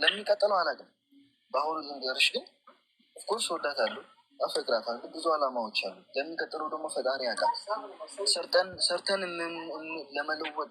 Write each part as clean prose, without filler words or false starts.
ለሚቀጥለው አላውቅም። በአሁኑ ልንገርሽ ግን ኦፍኮርስ ወዳታለሁ፣ አፈቅራታለሁ። ብዙ አላማዎች አሉ። ለሚቀጥለው ደግሞ ፈጣሪ ያውቃል። ሰርተን ለመለወጥ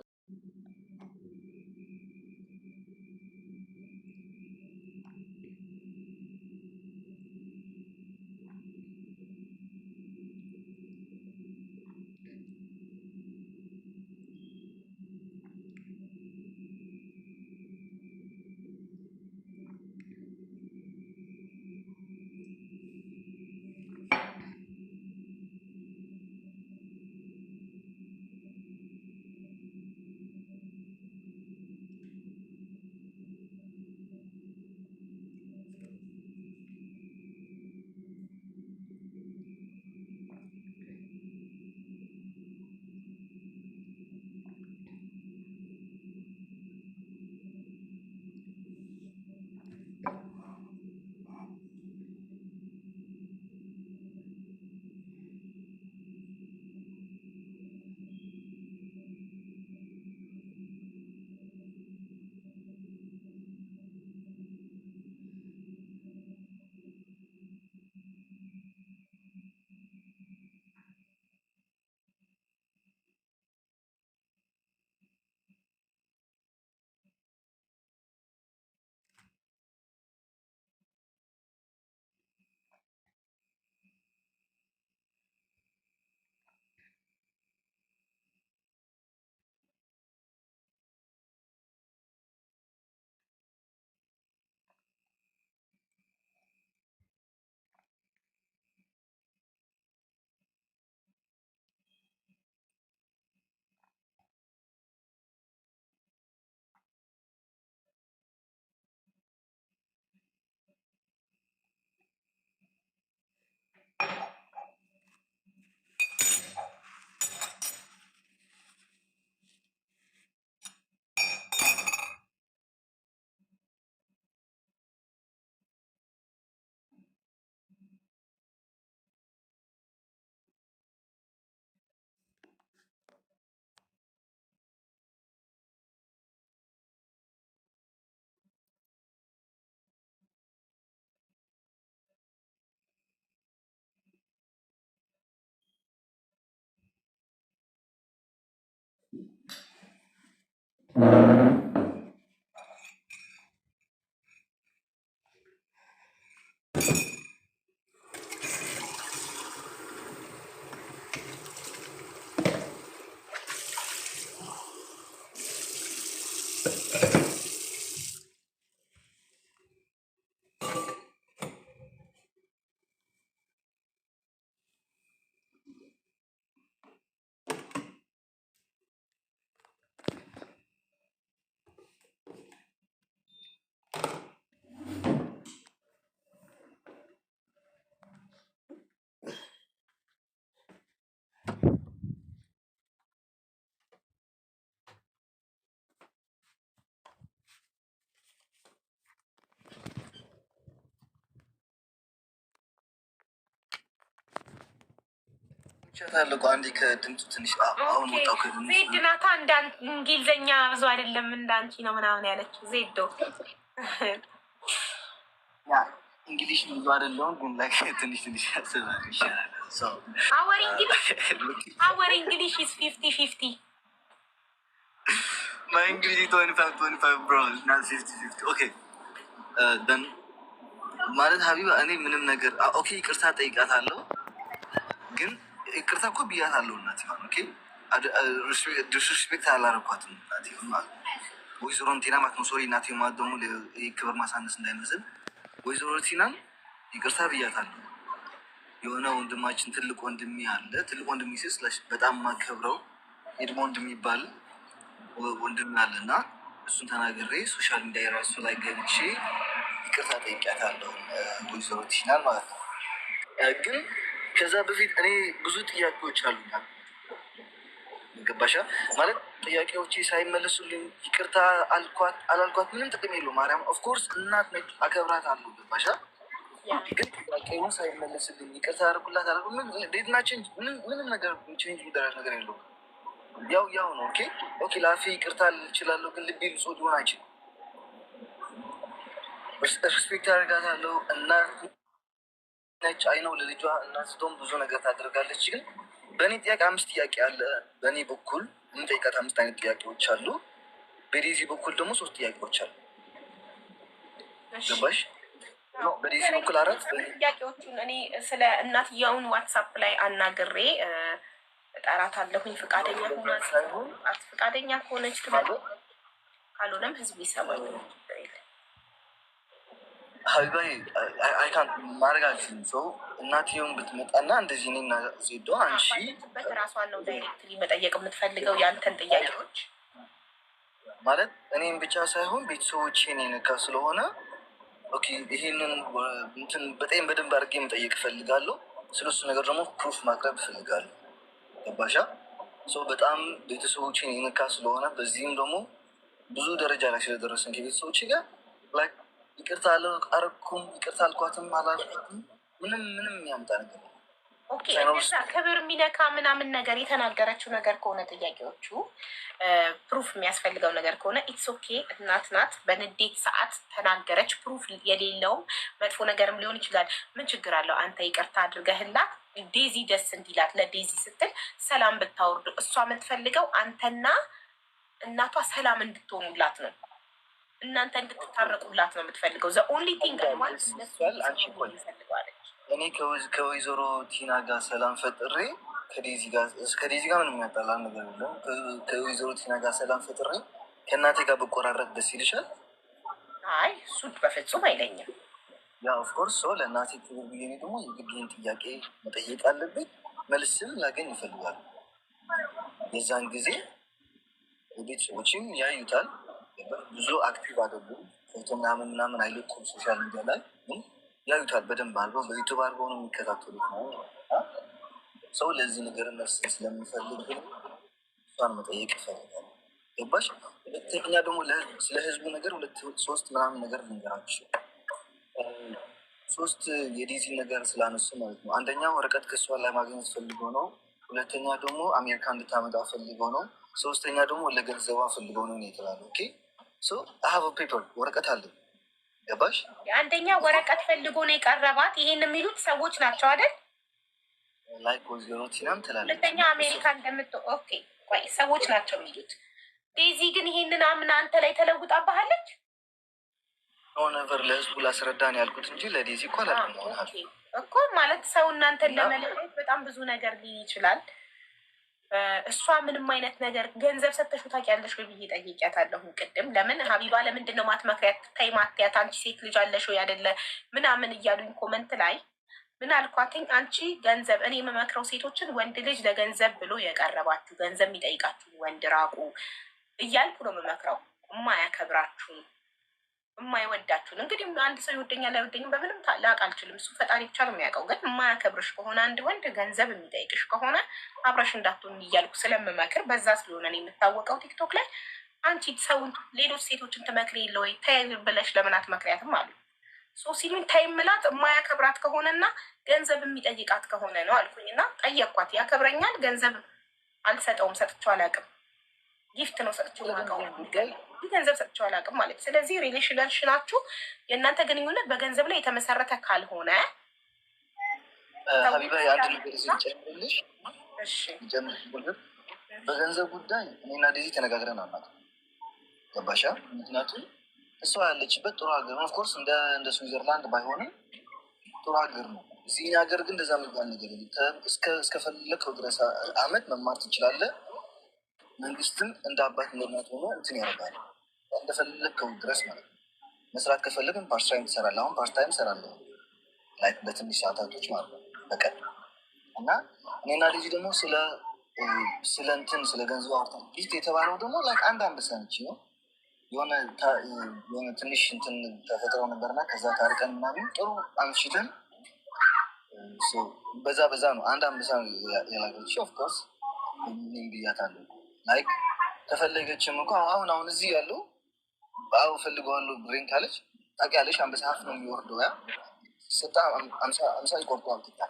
ቻታለቆ አንዴ ከድምፁ ትንሽ አሁን ወጣው። ዜድ ናታ እንደ እንግሊዝኛ ብዙ አይደለም እንዳንቺ ነው ምናምን ያለችው ዜዶ። እንግሊሽ ብዙ አይደለሁም ግን ላይ ትንሽ ያስባል ይሻላል። አወር እንግሊሽ ኢዝ 50-50 My English is 25 bro, not 50-50. Okay. Then ማለት ሀቢባ እኔ ምንም ነገር ኦኬ ይቅርታ ጠይቃታለሁ ግን ይቅርታ እኮ ብያታለሁ እናት ይሆን ኦኬ ዲስሪስፔክት አላረኳትም እናት ይሆን ማለት ወይዘሮ ቲና ማለት ነው። ሶሪ እናት ማለት ደግሞ የክብር ማሳነስ እንዳይመስል ወይዘሮ ቲናን ይቅርታ ብያታለሁ። የሆነ ወንድማችን ትልቅ ወንድሜ አለ። ትልቅ ወንድሜ ሲስለሽ በጣም ማከብረው ኤድሞ ወንድሜ ይባል ወንድሜ አለና እሱን ተናግሬ ሶሻል ሚዲያ ራሱ ላይ ገብቼ ይቅርታ ጠይቄያታለሁ ወይዘሮ ቲናን ማለት ነው። ግን ከዛ በፊት እኔ ብዙ ጥያቄዎች አሉኛል። ገባሻ ማለት ጥያቄዎቼ ሳይመለሱልኝ ይቅርታ አልኳት አላልኳት ምንም ጥቅም የለውም። ማርያም ኦፍኮርስ እናት ነች፣ አከብራታለሁ። ገባሻ ግን ጥያቄውን ሳይመለስልኝ ይቅርታ አደረኩላት አላልኩም ዴትናችን ምንም ነገር ቼንጅ የሚደረግ ነገር የለውም። ያው ነው። ኦኬ ላፊ ይቅርታ ልችላለሁ ግን ልቤ ልጾ ሊሆን አይችልም። ሪስፔክት ያደርጋታለሁ። እናት ነች፣ አይ ነው ለልጇ እናት ስትሆን ብዙ ነገር ታደርጋለች። ግን በእኔ ጥያቄ 5 ጥያቄ አለ። በእኔ በኩል የምጠይቃት 5 አይነት ጥያቄዎች አሉ። በዴዚ በኩል ደግሞ 3 ጥያቄዎች አሉ። ገባሽ? በዴዚ በኩል 4 ጥያቄዎቹን እኔ ስለ እናትየውን ዋትሳፕ ላይ አናግሬ እጠራታለሁኝ። ፍቃደኛ ሆና ሳይሆን ፍቃደኛ ከሆነች ትመጣ፣ ካልሆነም ህዝቡ ይሰማል። ሀቢባይ አይካን ማድረግ አልችልም። ሰው እናትየውን ብትመጣና እንደዚህ እኔና ዜዶ አንሺ ራሷን ነው ዳይሬክትሊ መጠየቅ የምትፈልገው ያንተን ጥያቄዎች ማለት እኔም ብቻ ሳይሆን ቤተሰቦቼን የነካ ስለሆነ ኦኬ፣ ይሄንን እንትን በጣም በደንብ አድርጌ መጠየቅ እፈልጋለሁ። ስለሱ ነገር ደግሞ ፕሩፍ ማቅረብ እፈልጋለሁ። ገባሻ? ሰው በጣም ቤተሰቦቼን የነካ ስለሆነ በዚህም ደግሞ ብዙ ደረጃ ላይ ስለደረስን ከቤተሰቦቼ ጋር ይቅርታ አረኩም ይቅርታ አልኳትም አላልኳትም ምንም የሚያምጣ ነገር ነው። ክብር የሚነካ ምናምን ነገር የተናገረችው ነገር ከሆነ ጥያቄዎቹ ፕሩፍ የሚያስፈልገው ነገር ከሆነ ኢትስ ኦኬ። እናት ናት፣ በንዴት ሰዓት ተናገረች። ፕሩፍ የሌለውም መጥፎ ነገርም ሊሆን ይችላል። ምን ችግር አለው? አንተ ይቅርታ አድርገህላት ዴዚ ደስ እንዲላት ለዴዚ ስትል ሰላም ብታወርዱ፣ እሷ የምትፈልገው አንተና እናቷ ሰላም እንድትሆኑላት ነው። እናንተ እንድትታረቁላት ነው የምትፈልገው። ዘ ኦንሊ ቲንግ እኔ ከወይዘሮ ቲና ጋር ሰላም ፈጥሬ ከዴዚ ጋር ምንም የሚያጣላ ነገር የለም። ከወይዘሮ ቲና ጋር ሰላም ፈጥሬ ከእናቴ ጋር ብቆራረጥ ደስ ይልሻል? አይ እሱ በፍጹም አይለኝም። ያ ኦፍኮርስ ሰው ለእናቴ ክብር ብዬ እኔ ደግሞ የግድን ጥያቄ መጠየቅ አለብኝ። መልስም ላገኝ ይፈልጋል። የዛን ጊዜ ቤተሰቦችም ያዩታል። ብዙ አክቲቭ አይደሉም፣ ፎቶ ምናምን አይለቁም ሶሻል ሚዲያ ላይ፣ ግን ያዩታል በደንብ አድርገው በዩቱብ አድርገው ነው የሚከታተሉት ነው ሰው። ለዚህ ነገር መልስ ስለሚፈልግ እሷን መጠየቅ ይፈልጋል። ገባሽ? ሁለተኛ ደግሞ ስለ ህዝቡ ነገር 2-3 ምናምን ነገር ልንገራችሁ። 3 የዲዚ ነገር ስላነሱ ማለት ነው። አንደኛ ወረቀት ከሷ ላይ ማግኘት ፈልገው ነው። ሁለተኛ ደግሞ አሜሪካ እንድታመጣ ፈልገው ነው። ሶስተኛ ደግሞ ለገንዘቧ ፈልገው ነው የተባለው። ኦኬ ሶ አሀብ ፔፐር ወረቀት አለ። ገባሽ? አንደኛ ወረቀት ፈልጎ ነው የቀረባት። ይሄን የሚሉት ሰዎች ናቸው አይደል? ላይክ ወይዘሮ ቲናም ትላለች። ሁለተኛ አሜሪካ እንደምት ኦኬ፣ ቆይ ሰዎች ናቸው የሚሉት። ዴዚ ግን ይሄንን አምና አንተ ላይ ተለውጣባሃለች። ነቨር ለህዝቡ ላስረዳን ያልኩት እንጂ ለዴዚ እኮ አላልኩም እኮ። ማለት ሰው እናንተን ለመለየት በጣም ብዙ ነገር ሊል ይችላል። እሷ ምንም አይነት ነገር ገንዘብ ሰተሹ ታውቂያለሽ ወይ ብዬ ጠይቂያታለሁ ቅድም። ለምን ሀቢባ ለምንድን ነው ማትመክሪያት? ተይ ማትያት፣ አንቺ ሴት ልጅ አለሽ ወይ አይደለ ምናምን እያሉኝ ኮመንት ላይ ምን አልኳትኝ? አንቺ ገንዘብ እኔ የምመክረው ሴቶችን ወንድ ልጅ ለገንዘብ ብሎ የቀረባችሁ ገንዘብ የሚጠይቃችሁ ወንድ ራቁ እያልኩ ነው የምመክረው። የማያከብራችሁ የማይወዳችሁን እንግዲህ አንድ ሰው ይወደኛል አይወደኝም በምንም ላቅ አልችልም። እሱ ፈጣሪ ብቻ ነው የሚያውቀው። ግን የማያከብርሽ ከሆነ አንድ ወንድ ገንዘብ የሚጠይቅሽ ከሆነ አብረሽ እንዳትሆን እያልኩ ስለምመክር በዛ ስለሆነ ነው የምታወቀው ቲክቶክ ላይ። አንቺ ሰውን ሌሎች ሴቶችን ትመክሪ የለ ወይ ተይ ብለሽ ለምን አትመክሪያትም አሉ። ሶ ሲሉኝ ተይ ምላት የማያከብራት ከሆነና ገንዘብ የሚጠይቃት ከሆነ ነው አልኩኝ። እና ጠየቅኳት። ያከብረኛል፣ ገንዘብ አልሰጠውም፣ ሰጥቼው አላውቅም። ጊፍት ነው ሰጥቼው ገንዘብ ሰጥቼው አላውቅም ማለት። ስለዚህ ሪሌሽናችሁ የእናንተ ግንኙነት በገንዘብ ላይ የተመሰረተ ካልሆነ ሀቢባ የአንድ ነገር ጨምርልሽ። በገንዘብ ጉዳይ እኔና ዴዚ ተነጋግረን አናት ገባሻ? ምክንያቱም እሷ ያለችበት ጥሩ ሀገር ነው። ኦፍኮርስ እንደ ስዊዘርላንድ ባይሆንም ጥሩ ሀገር ነው። እዚህ ሀገር ግን እንደዛ የሚባል ነገር እስከፈለግከው ድረስ አመት መማር ትችላለህ። መንግስትም እንደ አባት እንደናት ሆኖ እንትን ያደርጋል እንደፈለግከው ድረስ ማለት ነው። መስራት ከፈለግን ፓርትታይም ትሰራለህ። አሁን ፓርትታይም እሰራለሁ ላይ በትንሽ ሰዓታቶች ማለት ነው በቀን። እና እኔና ልጅ ደግሞ ስለ እንትን ስለ ገንዘብ አርታ ጊፍት የተባለው ደግሞ ላይ አንድ ሰንች ነው የሆነ ትንሽ እንትን ተፈጥረው ነበርና ከዛ ታርቀን ምናምን ጥሩ አንሽተን በዛ ነው አንድ አንበሳ ያላገች ኦፍኮርስ ምን ብያታለሁ። ላይክ ከፈለገችም እንኳ አሁን እዚህ ያለው ፈልገዋለሁ ብሬን ካለች ታውቂያለሽ፣ አንበሳ ሀፍ ነው የሚወርደው። ያ ስታ 50 ይቆርጠዋል ትታ።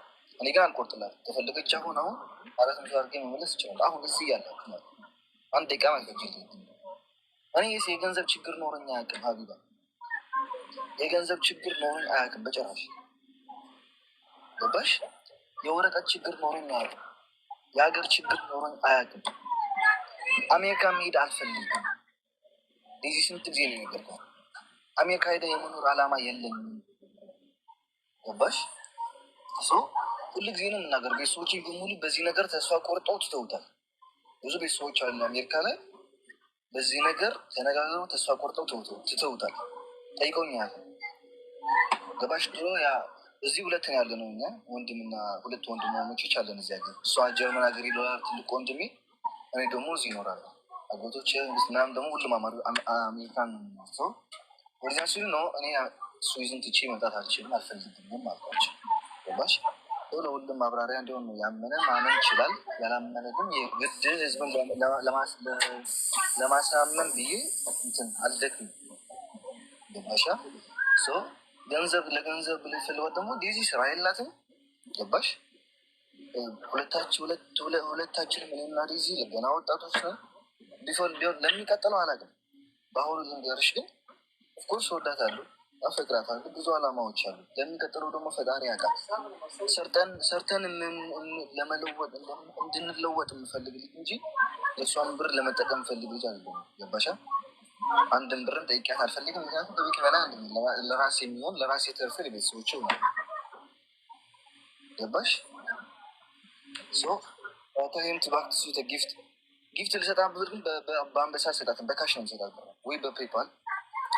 እኔ ግን አልቆርጥላት። ከፈለገች አሁን 400 አድርጌ መመለስ ይችላል። አሁን እዚህ ያለው አንድ ደቂቃ ማይፈጅ። እኔ የገንዘብ ችግር ኖረኛ ያቅም ሀቢባ የገንዘብ ችግር ኖሮኝ አያውቅም በጭራሽ። ገባሽ? የወረቀት ችግር ኖሮኝ አያውቅም። የሀገር ችግር ኖሮኝ አያውቅም። አሜሪካ መሄድ አልፈልግም። እዚህ ስንት ጊዜ ነው የነገርኩት? አሜሪካ ሄደ የመኖር ዓላማ የለኝም። ገባሽ? ሁሉ ጊዜ ነው የምናገር። ቤተሰቦች በሙሉ በዚህ ነገር ተስፋ ቆርጠው ትተውታል። ብዙ ቤተሰቦች አሉ አሜሪካ ላይ በዚህ ነገር ተነጋግረው ተስፋ ቆርጠው ትተውታል። ጠይቀውኛል። ገባሽ? ድሮ ያ እዚህ ሁለትን ያለ ነው እኛ ወንድምና ሁለት ወንድማማቾች አለን እዚህ ሀገር። እሷ ጀርመን ሀገር ይለዋል ትልቅ ወንድሜ፣ እኔ ደግሞ እዚህ ይኖራሉ። አጎቶች ምናምን ደግሞ ሁሉም አሜሪካን ሰው ወደዚያ ሲሉ ነው። እኔ ስዊዝን ትቼ መምጣት አልችልም አልፈልግም አልኳቸው። ገባሽ? ለሁሉም ማብራሪያ እንዲሆን ነው። ያመነ ማመን ይችላል፣ ያላመነ ግን የግድ ህዝብን ለማሳመን ብዬ እንትን አልደክም። ገባሻ? ገንዘብ ለገንዘብ ብልፈልወት ደግሞ ዲዚ ስራ የላትም። ገባሽ? ሁለታችን ምንና ዲዚ ገና ወጣቶች ነው። ቢሆን ለሚቀጥለው አላውቅም። በአሁኑ ልንገርሽ ግን ኦፍኮርስ ወዳታለሁ፣ አፈቅራታለሁ። ብዙ አላማዎች አሉ። ለሚቀጥለው ደግሞ ፈጣሪ ያውቃል። ሰርተን ለመለወጥ እንድንለወጥ የምፈልግ ልጅ እንጂ የእሷን ብር ለመጠቀም የምፈልግ ልጅ አለ። ገባሻ? አንድን ብርን ጠይቂያት አልፈልግም። ምክንያቱም በቤት በላይ ለራሴ የሚሆን ለራሴ ተርፍ ለቤተሰቦች ይሆናል። ገባሽ? ተህምት ባክስ ጊፍት ልሰጣት ብር ግን በአንበሳ ልሰጣትን በካሽ ነው ልሰጣት ወይ በፔፓል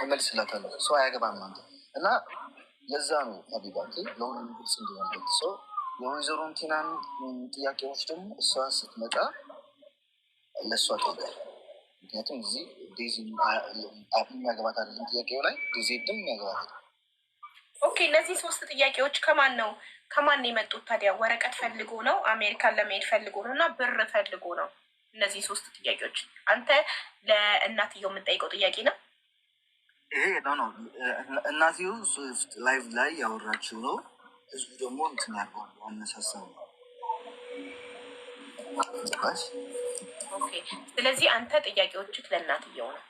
እመልስላታለሁ። ሰው አያገባም አንተ እና ለዛ ነው ሀቢባ ለሁሉም ግልጽ እንዲሆንበት ሰው የወይዘሮ ቲናን ጥያቄዎች ደግሞ እሷ ስትመጣ ለእሷ ጠይቃል። ምክንያቱም እዚህ ዴዚ የሚያገባት አይደለም ጥያቄው ላይ ዴዚ ድም የሚያገባት። ኦኬ፣ እነዚህ 3 ጥያቄዎች ከማን ነው የመጡት ታዲያ? ወረቀት ፈልጎ ነው፣ አሜሪካን ለመሄድ ፈልጎ ነው እና ብር ፈልጎ ነው? እነዚህ 3 ጥያቄዎች አንተ ለእናትየው የምጠይቀው ጥያቄ ነው? ይሄ ነው እናትየው ላይቭ ላይ ያወራችው ነው። ህዝቡ ደግሞ እንትን ያለው አነሳሳው። ስለዚህ አንተ ጥያቄዎችህ ለእናትየው ነው።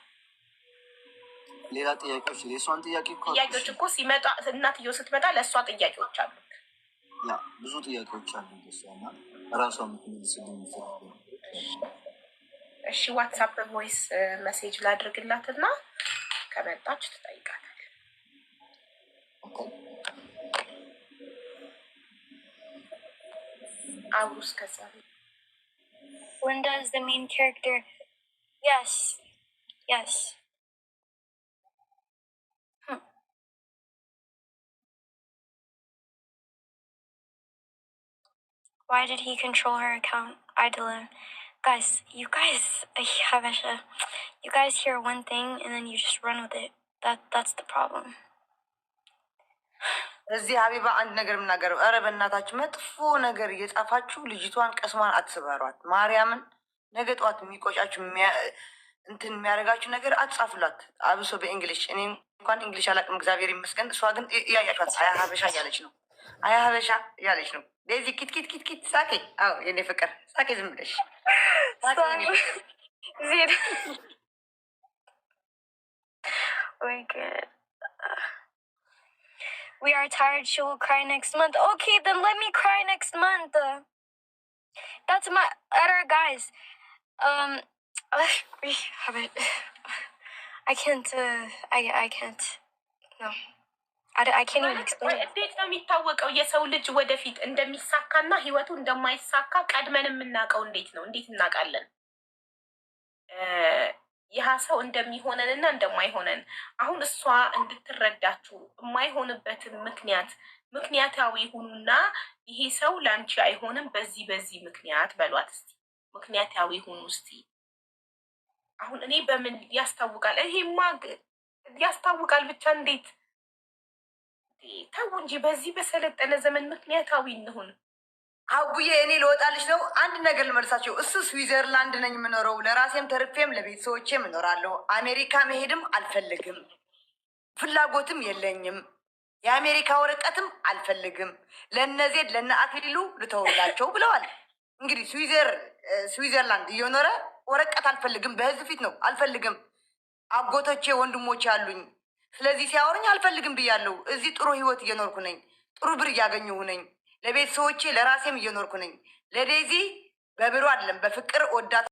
ሌላ ጥያቄዎች የእሷን ጥያቄዎች እኮ ሲመጣ እናትየው ስትመጣ ለእሷ ጥያቄዎች አሉ። ብዙ ጥያቄዎች አሉ ና ራሷ ምትመልስልኝ። እሺ፣ ዋትሳፕ ቮይስ መሴጅ ላድርግላት እና ከመጣች ትጠይቃታል። አውሩስ ከዛ When does the main character? Yes. Why did he control her account? Idolin. Guys, you guys hear one thing and then you just run with it. That's the problem. እዚህ ሀቢባ አንድ ነገር የምናገረው፣ ኧረ በእናታችሁ መጥፎ ነገር እየጻፋችሁ ልጅቷን ቀስሟን አትስበሯት። ማርያምን ነገ ጠዋት የሚቆጫችሁ እንትን የሚያደርጋችሁ ነገር አትጻፉላት። አብሶ በእንግሊሽ። እኔ እንኳን እንግሊሽ አላውቅም እግዚአብሔር ይመስገን። እሷ ግን እያያችኋት አያ ሀበሻ እያለች ነው፣ አያ ሀበሻ እያለች ነው። ዴዚ ኪት ሳቄ። አዎ የኔ ፍቅር ሳቄ፣ ዝም ብለሽ We are tired. She will cry next month. Okay, then let me cry next month. That's my other guys. We have it. I can't. I can't. No. I can't even explain it. እንዴት ነው የሚታወቀው የሰው ልጅ ወደፊት እንደሚሳካና ህይወቱ እንደማይሳካ ቀድመን የምናውቀው እንዴት ነው? እንዴት እናውቃለን? ይህ ሰው እንደሚሆነንና እንደማይሆነን አሁን እሷ እንድትረዳችሁ የማይሆንበትን ምክንያታዊ ሁኑና ይሄ ሰው ለአንቺ አይሆንም በዚህ ምክንያት በሏት እስቲ። ምክንያታዊ ሁኑ እስቲ። አሁን እኔ በምን ያስታውቃል? ይሄማ ያስታውቃል ብቻ እንዴት ተው እንጂ በዚህ በሰለጠነ ዘመን ምክንያታዊ እንሁን። አጉዬ እኔ ልወጣልሽ ነው። አንድ ነገር ልመልሳቸው። እሱ ስዊዘርላንድ ነኝ የምኖረው፣ ለራሴም ተርፌም ለቤተሰቦቼም እኖራለሁ። አሜሪካ መሄድም አልፈልግም፣ ፍላጎትም የለኝም። የአሜሪካ ወረቀትም አልፈልግም። ለነዚህ ለነ አክሊሉ ልተውላቸው ብለዋል። እንግዲህ ስዊዘርላንድ እየኖረ ወረቀት አልፈልግም፣ በህዝብ ፊት ነው አልፈልግም። አጎቶቼ ወንድሞቼ አሉኝ፣ ስለዚህ ሲያወሩኝ አልፈልግም ብያለሁ። እዚህ ጥሩ ህይወት እየኖርኩ ነኝ። ጥሩ ብር እያገኘሁ ነኝ። ለቤተሰቦቼ ለራሴም እየኖርኩ ነኝ። ለዴዚ በብሩ አይደለም በፍቅር ወዳት